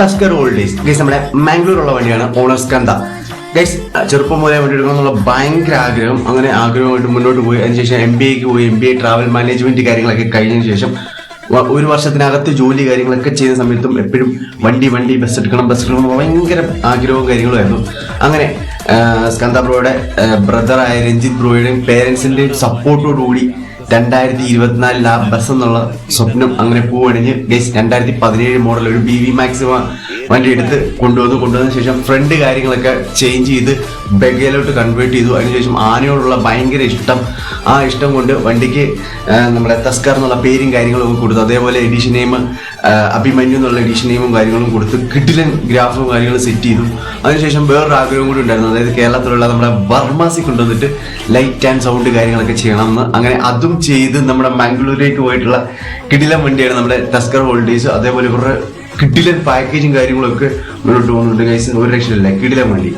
Tusker holidays guys നമ്മുടെ മാംഗ്ലൂരുള്ള വണ്ടിയാണ് owner Skanda guys. ചെറുപ്പം മുതലേ വണ്ടി എടുക്കണം എന്നുള്ള ഭയങ്കര ആഗ്രഹം. അങ്ങനെ ആഗ്രഹമായിട്ട് മുന്നോട്ട് പോയി. അതിനുശേഷം MBA പോയി. MBA ട്രാവൽ മാനേജ്മെന്റ് കാര്യങ്ങളൊക്കെ കഴിഞ്ഞതിന് ശേഷം ഒരു വർഷത്തിനകത്ത് ജോലി കാര്യങ്ങളൊക്കെ ചെയ്യുന്ന സമയത്തും എപ്പോഴും വണ്ടി ബസ് എടുക്കണം ഭയങ്കര ആഗ്രഹവും കാര്യങ്ങളുമായിരുന്നു. അങ്ങനെ സ്കന്ദ ബ്രോയുടെ ബ്രദറായ രഞ്ജിത്ത് ബ്രോയുടെയും പേരൻസിന്റെയും സപ്പോർട്ടോടുകൂടി 2024 ആ ബസ് എന്നുള്ള സ്വപ്നം അങ്ങനെ പൂവണിഞ്ഞ് ഗൈസ് 2017 മോഡൽ ഒരു BV മാക്സ് വണ്ടി എടുത്ത് കൊണ്ടുവന്ന ശേഷം ഫ്രണ്ട് കാര്യങ്ങളൊക്കെ ചേഞ്ച് ചെയ്ത് ബെഗയിലോട്ട് കൺവേർട്ട് ചെയ്തു. അതിനുശേഷം ആനയോടുള്ള ഭയങ്കര ഇഷ്ടം, ആ ഇഷ്ടം കൊണ്ട് വണ്ടിക്ക് നമ്മുടെ തസ്കർ എന്നുള്ള പേരും കാര്യങ്ങളും ഒക്കെ കൊടുത്തു. അതേപോലെ എഡിഷൻ നെയിം അഭിമന്യു എന്നുള്ള എഡിഷൻ നെയിമും കാര്യങ്ങളും കൊടുത്ത് കിടിലൻ ഗ്രാഫും കാര്യങ്ങളും സെറ്റ് ചെയ്തു. അതിനുശേഷം വേറൊരു ആഗ്രഹം കൂടി ഉണ്ടായിരുന്നു, അതായത് കേരളത്തിലുള്ള നമ്മുടെ ബർമാസി കൊണ്ടുവന്നിട്ട് ലൈറ്റ് ആൻഡ് സൗണ്ട് കാര്യങ്ങളൊക്കെ ചെയ്യണമെന്ന്. അങ്ങനെ അതും ചെയ്ത് നമ്മുടെ മംഗളൂരിലേക്ക് പോയിട്ടുള്ള കിടിലൻ വണ്ടിയാണ് നമ്മുടെ ടസ്കർ ഹോളിഡേയ്സ്. അതേപോലെ ഇവരുടെ കിടിലൻ പാക്കേജും കാര്യങ്ങളൊക്കെ മുന്നോട്ട് പോകുന്നുണ്ട് ഗൈസ്. ഒരു രക്ഷയില്ല, കിടിലൻ വണ്ടി.